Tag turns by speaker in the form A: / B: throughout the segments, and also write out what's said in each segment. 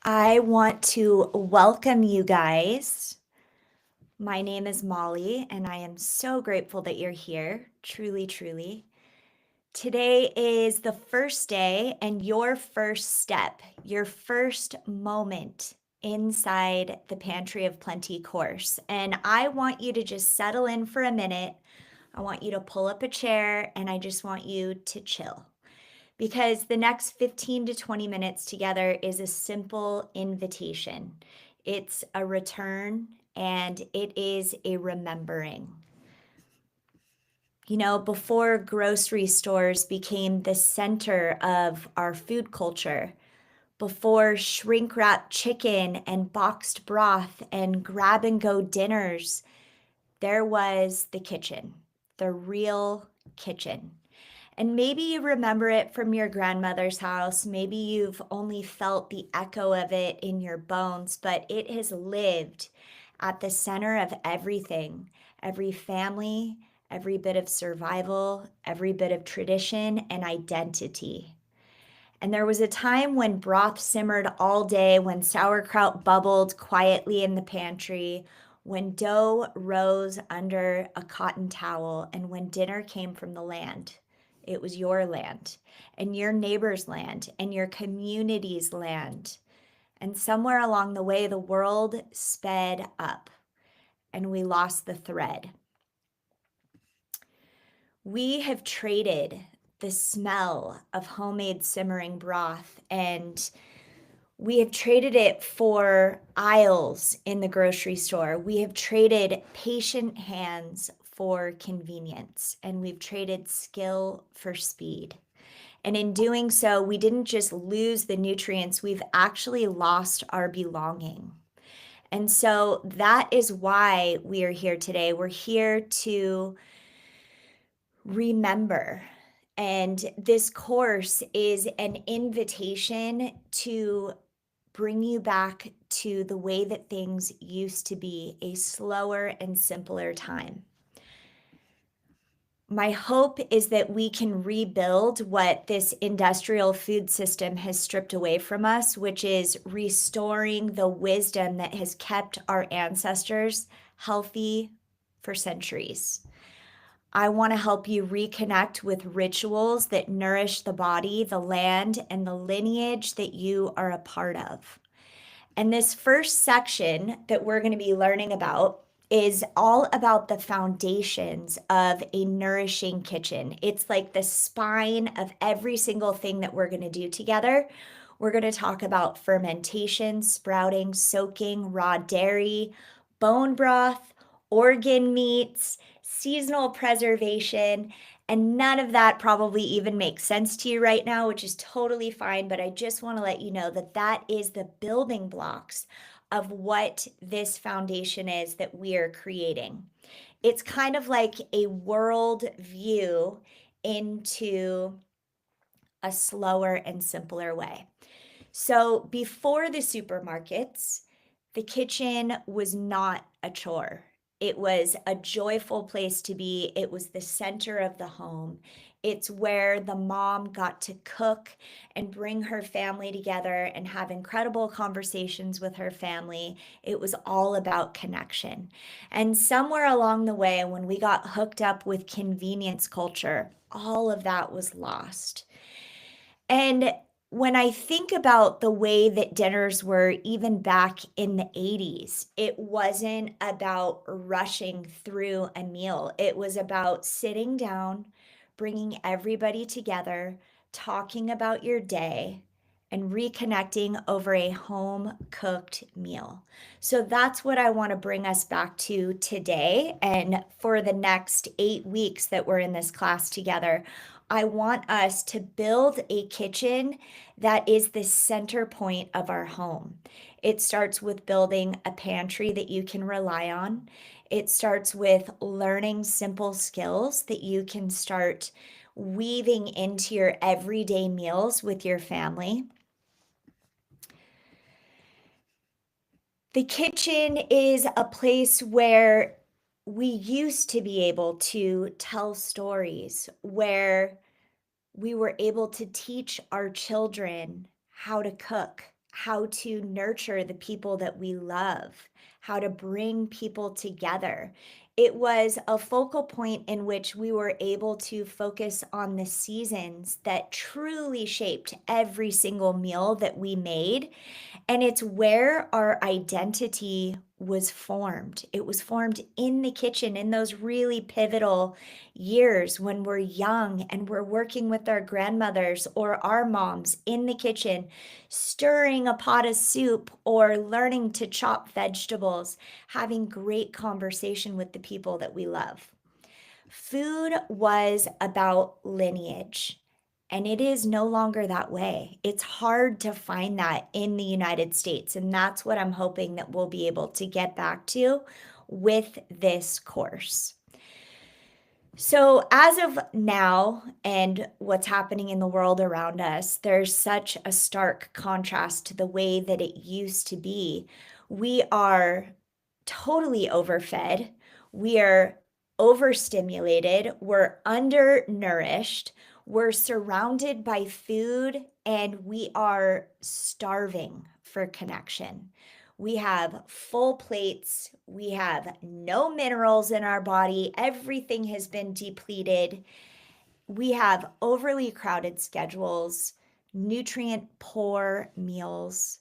A: I want to welcome you guys. My name is Molly, and I am so grateful that you're here. Truly, truly. Today is the first day and your first step, your first moment inside the Pantry of Plenty course. And I want you to just settle in for a minute. I want you to pull up a chair and I just want you to chill because the next 15 to 20 minutes together is a simple invitation. It's a return and it is a remembering. You know, before grocery stores became the center of our food culture, before shrink wrapped chicken and boxed broth and grab and go dinners, there was the kitchen, the real kitchen. And maybe you remember it from your grandmother's house. Maybe you've only felt the echo of it in your bones, but it has lived at the center of everything, every family, every bit of survival, every bit of tradition and identity. And there was a time when broth simmered all day, when sauerkraut bubbled quietly in the pantry, when dough rose under a cotton towel, and when dinner came from the land. It was your land, and your neighbor's land, and your community's land. And somewhere along the way, the world sped up, and we lost the thread. We have traded the smell of homemade simmering broth and we have traded it for aisles in the grocery store. We have traded patient hands for convenience, and we've traded skill for speed. And in doing so, we didn't just lose the nutrients, we've actually lost our belonging. And so that is why we are here today. We're here to remember. And this course is an invitation to bring you back to the way that things used to be, a slower and simpler time. My hope is that we can rebuild what this industrial food system has stripped away from us, which is restoring the wisdom that has kept our ancestors healthy for centuries. I want to help you reconnect with rituals that nourish the body, the land, and the lineage that you are a part of. And this first section that we're going to be learning about is all about the foundations of a nourishing kitchen. It's like the spine of every single thing that we're going to do together. We're going to talk about fermentation, sprouting, soaking, raw dairy, bone broth, organ meats, seasonal preservation, and none of that probably even makes sense to you right now, which is totally fine. But I just want to let you know that that is the building blocks of what this foundation is that we are creating. It's kind of like a world view into a slower and simpler way. So before the supermarkets, the kitchen was not a chore. It was a joyful place to be. It was the center of the home. It's where the mom got to cook and bring her family together and have incredible conversations with her family. It was all about connection. And somewhere along the way, when we got hooked up with convenience culture, all of that was lost. And when I think about the way that dinners were even back in the 80s, it wasn't about rushing through a meal. It was about sitting down, bringing everybody together, talking about your day, and reconnecting over a home cooked meal. So that's what I want to bring us back to today. And for the next 8 weeks that we're in this class together, I want us to build a kitchen that is the center point of our home. It starts with building a pantry that you can rely on. It starts with learning simple skills that you can start weaving into your everyday meals with your family. The kitchen is a place where we used to be able to tell stories, where we were able to teach our children how to cook, how to nurture the people that we love, how to bring people together. It was a focal point in which we were able to focus on the seasons that truly shaped every single meal that we made, and it's where our identity was formed. It was formed in the kitchen in those really pivotal years when we're young and we're working with our grandmothers or our moms in the kitchen, stirring a pot of soup or learning to chop vegetables, having great conversation with the people that we love. Food was about lineage, and it is no longer that way. It's hard to find that in the United States, and that's what I'm hoping that we'll be able to get back to with this course. So, as of now, and what's happening in the world around us, there's such a stark contrast to the way that it used to be. We are totally overfed. We are overstimulated. We're undernourished. We're surrounded by food and we are starving for connection. We have full plates. We have no minerals in our body. Everything has been depleted. We have overly crowded schedules, nutrient poor meals.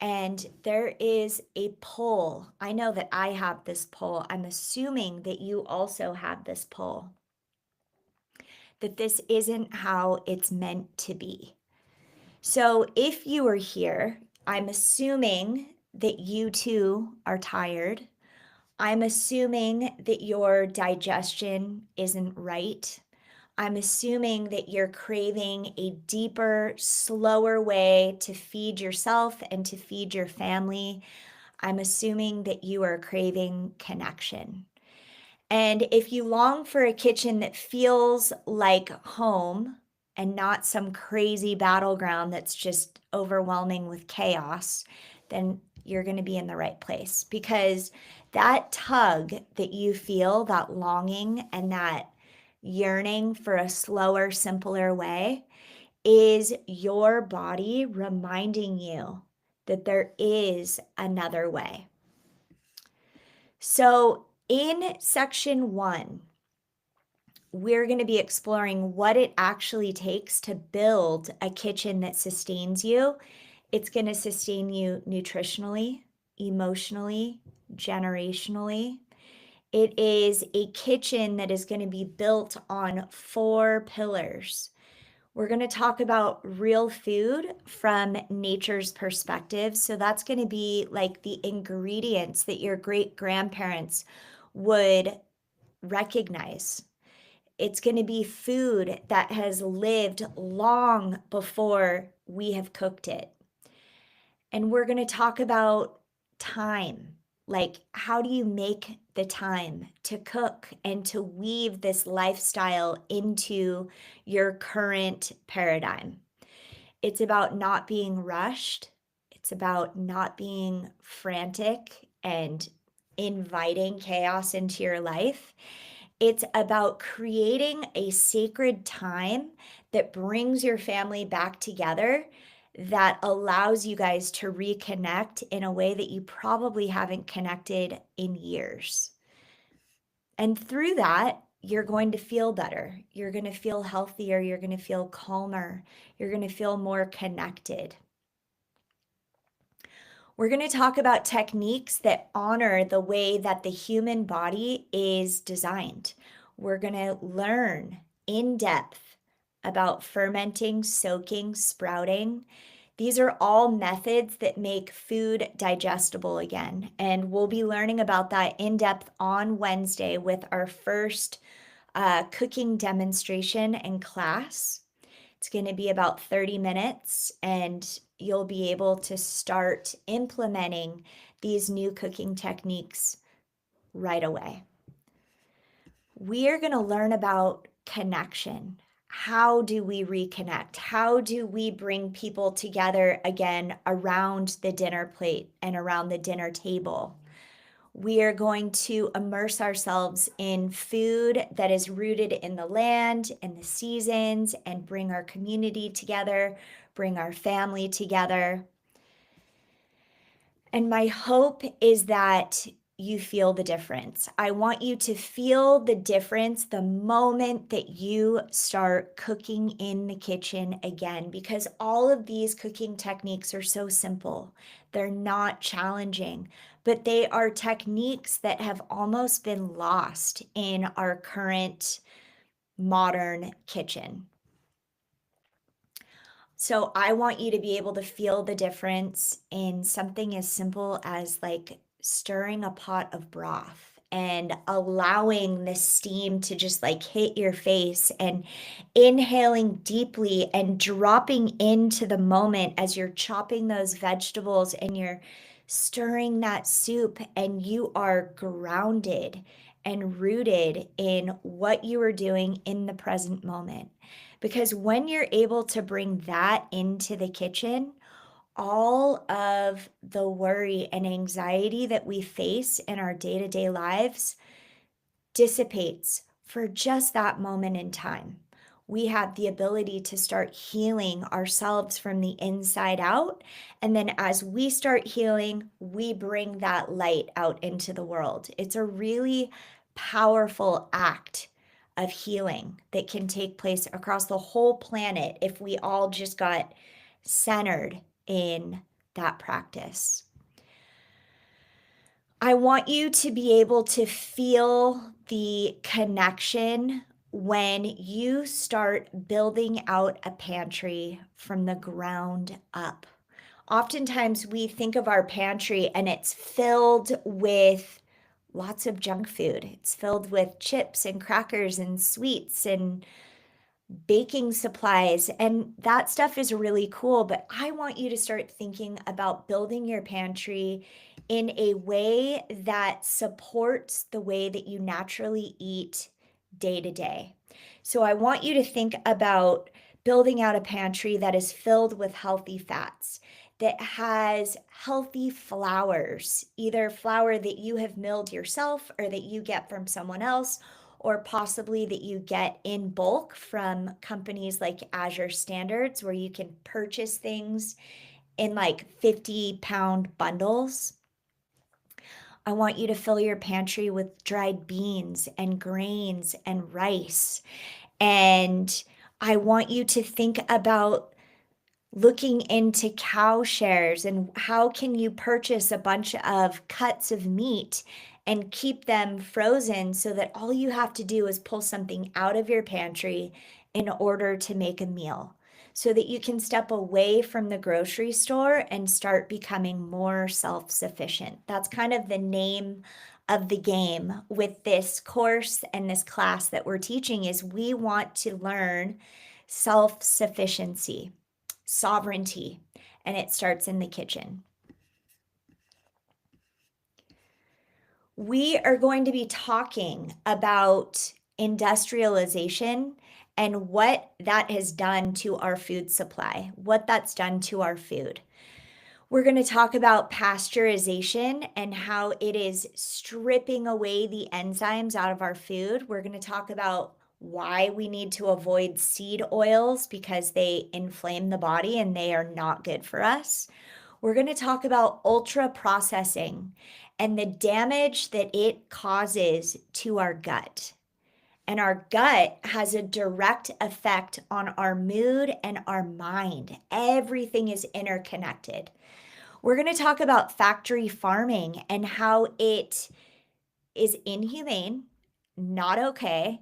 A: And there is a pull. I know that I have this pull. I'm assuming that you also have this pull, that this isn't how it's meant to be. So if you are here, I'm assuming that you too are tired. I'm assuming that your digestion isn't right. I'm assuming that you're craving a deeper, slower way to feed yourself and to feed your family. I'm assuming that you are craving connection. And if you long for a kitchen that feels like home and not some crazy battleground that's just overwhelming with chaos, then you're going to be in the right place, because that tug that you feel, that longing and that yearning for a slower, simpler way, is your body reminding you that there is another way. So, in section 1, we're going to be exploring what it actually takes to build a kitchen that sustains you. It's going to sustain you nutritionally, emotionally, generationally. It is a kitchen that is going to be built on 4 pillars. We're going to talk about real food from nature's perspective. So that's going to be like the ingredients that your great grandparents would recognize. It's going to be food that has lived long before we have cooked it. And we're going to talk about time. Like, how do you make the time to cook and to weave this lifestyle into your current paradigm? It's about not being rushed. It's about not being frantic and inviting chaos into your life. It's about creating a sacred time that brings your family back together, that allows you guys to reconnect in a way that you probably haven't connected in years. And through that, you're going to feel better. You're going to feel healthier. You're going to feel calmer. You're going to feel more connected. We're going to talk about techniques that honor the way that the human body is designed. We're going to learn in depth about fermenting, soaking, sprouting. These are all methods that make food digestible again. And we'll be learning about that in depth on Wednesday with our first cooking demonstration and class. It's going to be about 30 minutes, and you'll be able to start implementing these new cooking techniques right away. We are going to learn about connection. How do we reconnect? How do we bring people together again around the dinner plate and around the dinner table? We are going to immerse ourselves in food that is rooted in the land and the seasons, and bring our community together, bring our family together. And my hope is that you feel the difference. I want you to feel the difference the moment that you start cooking in the kitchen again, because all of these cooking techniques are so simple. They're not challenging, but they are techniques that have almost been lost in our current modern kitchen. So I want you to be able to feel the difference in something as simple as like stirring a pot of broth and allowing the steam to just like hit your face and inhaling deeply and dropping into the moment as you're chopping those vegetables and you're stirring that soup, and you are grounded and rooted in what you are doing in the present moment. Because when you're able to bring that into the kitchen, all of the worry and anxiety that we face in our day to day lives dissipates for just that moment in time. We have the ability to start healing ourselves from the inside out. And then as we start healing, we bring that light out into the world. It's a really powerful act of healing that can take place across the whole planet if we all just got centered in that practice. I want you to be able to feel the connection when you start building out a pantry from the ground up. Oftentimes, we think of our pantry and it's filled with lots of junk food. It's filled with chips and crackers and sweets and baking supplies, and that stuff is really cool. But I want you to start thinking about building your pantry in a way that supports the way that you naturally eat day to day. So I want you to think about building out a pantry that is filled with healthy fats, that has healthy flours, either flour that you have milled yourself or that you get from someone else, or possibly that you get in bulk from companies like Azure Standards, where you can purchase things in like 50-pound bundles. I want you to fill your pantry with dried beans and grains and rice. And I want you to think about looking into cow shares and how can you purchase a bunch of cuts of meat and keep them frozen so that all you have to do is pull something out of your pantry in order to make a meal, so that you can step away from the grocery store and start becoming more self-sufficient. That's kind of the name of the game with this course and this class that we're teaching, is we want to learn self-sufficiency, sovereignty, and it starts in the kitchen. We are going to be talking about industrialization and what that has done to our food supply, what that's done to our food. We're going to talk about pasteurization and how it is stripping away the enzymes out of our food. We're going to talk about why we need to avoid seed oils because they inflame the body and they are not good for us. We're going to talk about ultra processing and the damage that it causes to our gut. And our gut has a direct effect on our mood and our mind. Everything is interconnected. We're going to talk about factory farming and how it is inhumane, not okay,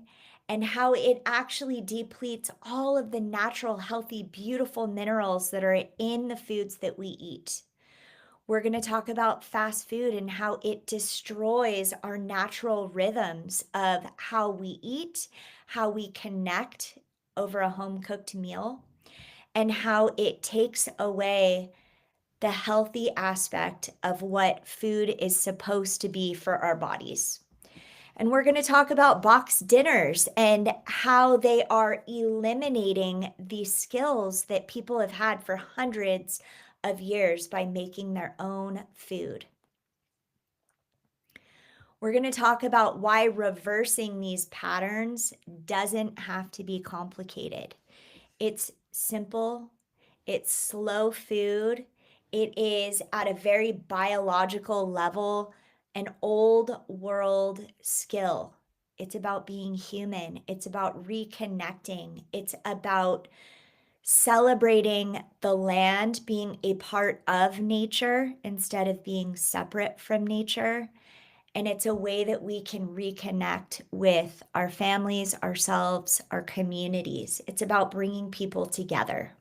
A: and how it actually depletes all of the natural, healthy, beautiful minerals that are in the foods that we eat. We're going to talk about fast food and how it destroys our natural rhythms of how we eat, how we connect over a home cooked meal, and how it takes away the healthy aspect of what food is supposed to be for our bodies. And we're going to talk about box dinners and how they are eliminating the skills that people have had for hundreds of years by making their own food. We're going to talk about why reversing these patterns doesn't have to be complicated. It's simple, it's slow food, It is at a very biological level, an old world skill. It's about being human. It's about reconnecting. It's about celebrating the land being a part of nature instead of being separate from nature. And it's a way that we can reconnect with our families, ourselves, our communities. It's about bringing people together.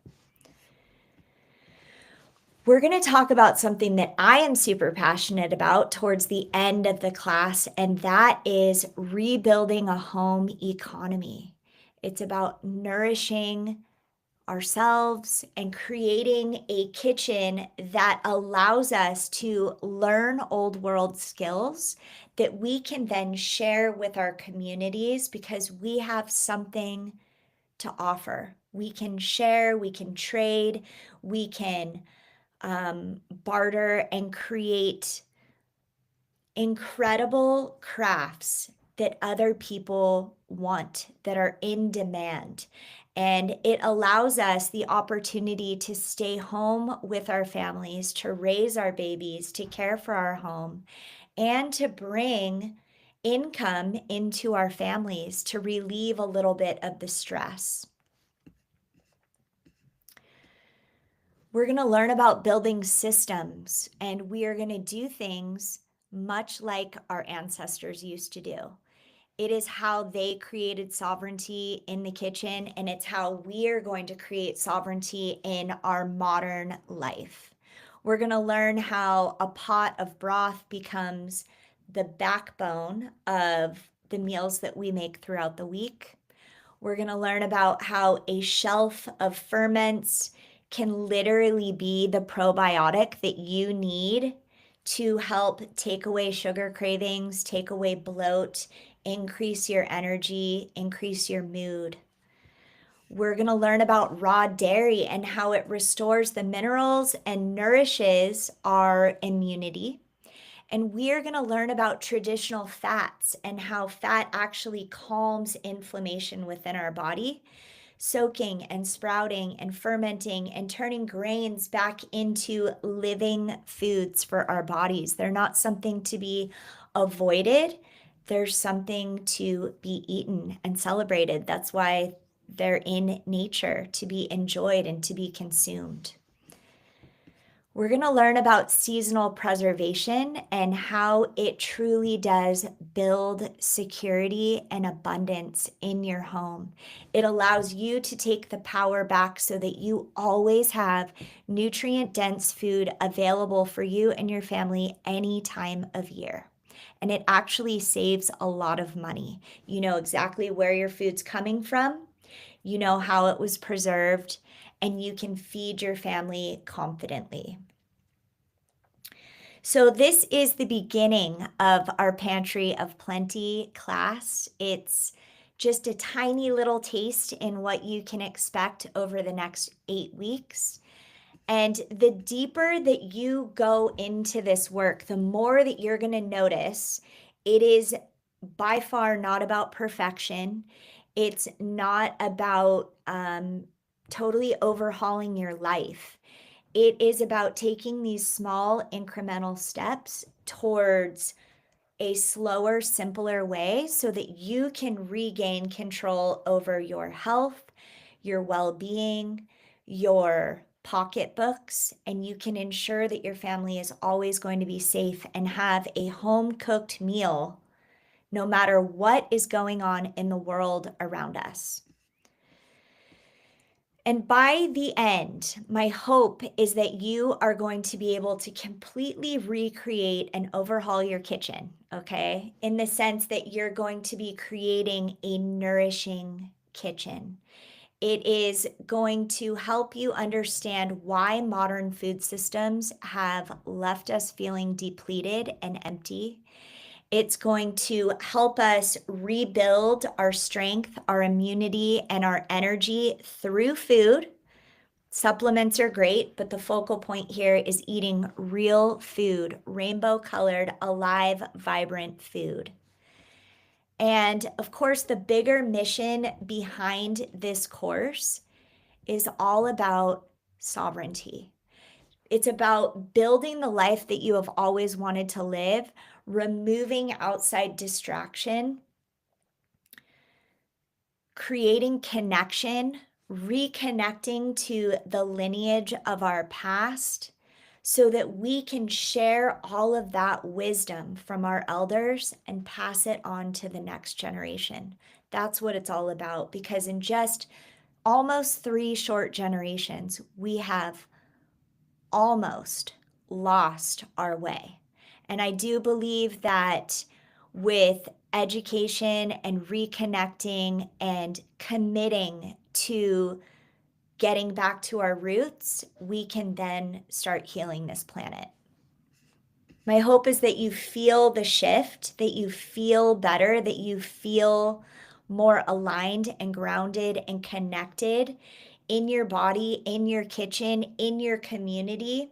A: We're going to talk about something that I am super passionate about towards the end of the class, and that is rebuilding a home economy. It's about nourishing ourselves and creating a kitchen that allows us to learn old world skills that we can then share with our communities because we have something to offer. We can share, we can trade, we can barter and create incredible crafts that other people want, that are in demand. And it allows us the opportunity to stay home with our families, to raise our babies, to care for our home, and to bring income into our families to relieve a little bit of the stress. We're going to learn about building systems, and we are going to do things much like our ancestors used to do. It is how they created sovereignty in the kitchen, and it's how we are going to create sovereignty in our modern life. We're going to learn how a pot of broth becomes the backbone of the meals that we make throughout the week. We're going to learn about how a shelf of ferments can literally be the probiotic that you need to help take away sugar cravings, take away bloat, increase your energy, increase your mood. We're going to learn about raw dairy and how it restores the minerals and nourishes our immunity. And we are going to learn about traditional fats and how fat actually calms inflammation within our body, soaking and sprouting and fermenting and turning grains back into living foods for our bodies. They're not something to be avoided. They're something to be eaten and celebrated. That's why they're in nature, to be enjoyed and to be consumed. We're going to learn about seasonal preservation and how it truly does build security and abundance in your home. It allows you to take the power back so that you always have nutrient-dense food available for you and your family any time of year. And it actually saves a lot of money. You know exactly where your food's coming from, you know how it was preserved, and you can feed your family confidently. So this is the beginning of our Pantry of Plenty class. It's just a tiny little taste in what you can expect over the next 8 weeks. And the deeper that you go into this work, the more that you're going to notice it is by far not about perfection. It's not about totally overhauling your life. It is about taking these small incremental steps towards a slower, simpler way so that you can regain control over your health, your well-being, your pocketbooks, and you can ensure that your family is always going to be safe and have a home-cooked meal no matter what is going on in the world around us. And by the end, my hope is that you are going to be able to completely recreate and overhaul your kitchen, okay? In the sense that you're going to be creating a nourishing kitchen. It is going to help you understand why modern food systems have left us feeling depleted and empty. It's going to help us rebuild our strength, our immunity, and our energy through food. Supplements are great, but the focal point here is eating real food, rainbow-colored, alive, vibrant food. And of course, the bigger mission behind this course is all about sovereignty. It's about building the life that you have always wanted to live, removing outside distraction, creating connection, reconnecting to the lineage of our past so that we can share all of that wisdom from our elders and pass it on to the next generation. That's what it's all about, because in just almost 3 short generations, we have almost lost our way. And I do believe that with education and reconnecting and committing to getting back to our roots, we can then start healing this planet. My hope is that you feel the shift, that you feel better, that you feel more aligned and grounded and connected in your body, in your kitchen, in your community,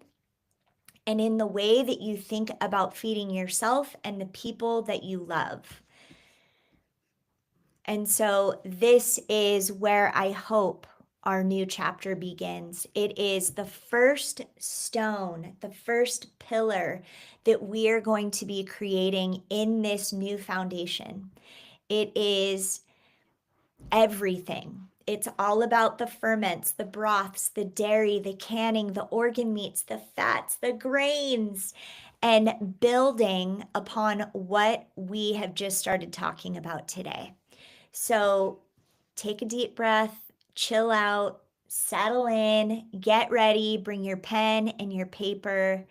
A: and in the way that you think about feeding yourself and the people that you love. And so this is where I hope our new chapter begins. It is the first stone, the first pillar that we are going to be creating in this new foundation. It is everything. It's all about the ferments, the broths, the dairy, the canning, the organ meats, the fats, the grains, and building upon what we have just started talking about today. So take a deep breath, chill out, settle in, get ready, bring your pen and your paper,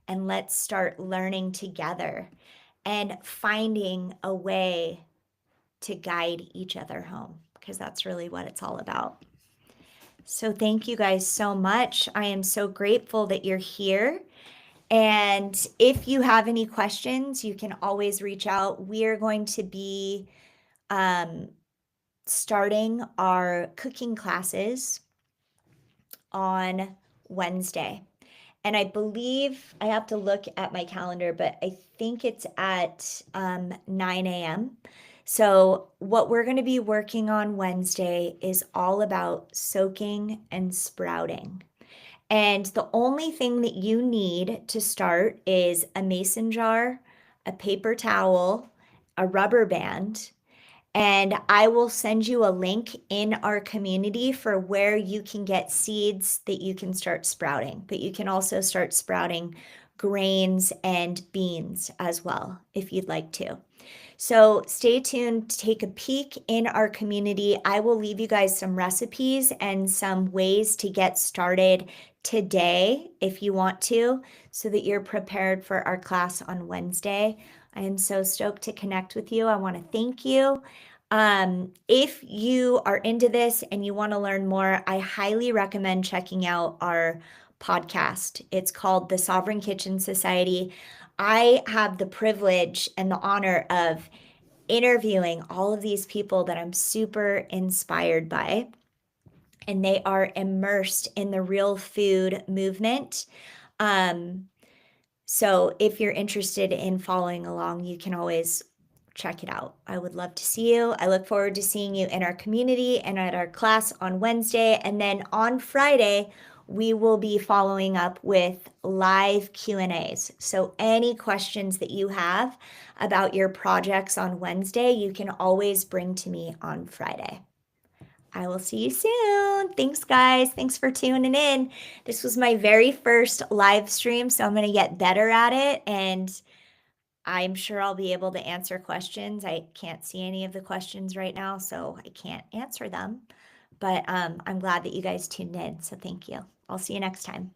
A: and let's start learning together and finding a way to guide each other home, because that's really what it's all about. So thank you guys so much. I am so grateful that you're here. And if you have any questions, you can always reach out. We are going to be starting our cooking classes on Wednesday. And I believe I have to look at my calendar, but I think it's at 9 a.m. So, what we're going to be working on Wednesday is all about soaking and sprouting. And the only thing that you need to start is a mason jar, a paper towel, a rubber band, and I will send you a link in our community for where you can get seeds that you can start sprouting. But you can also start sprouting grains and beans as well if you'd like to. So stay tuned to take a peek in our community. I will leave you guys some recipes and some ways to get started today if you want to, so that you're prepared for our class on Wednesday. I am so stoked to connect with you. I want to thank you. If you are into this and you want to learn more, I highly recommend checking out our podcast. It's called the Sovereign Kitchen Society. I have the privilege and the honor of interviewing all of these people that I'm super inspired by, and they are immersed in the real food movement. So if you're interested in following along, you can always check it out. I would love to see you. I look forward to seeing you in our community and at our class on Wednesday. And then on Friday, we will be following up with live Q&As. So any questions that you have about your projects on Wednesday, you can always bring to me on Friday. I will see you soon. Thanks, guys. Thanks for tuning in. This was my very first live stream, so I'm going to get better at it, and I'm sure I'll be able to answer questions. I can't see any of the questions right now, so I can't answer them. But I'm glad that you guys tuned in, so thank you. I'll see you next time.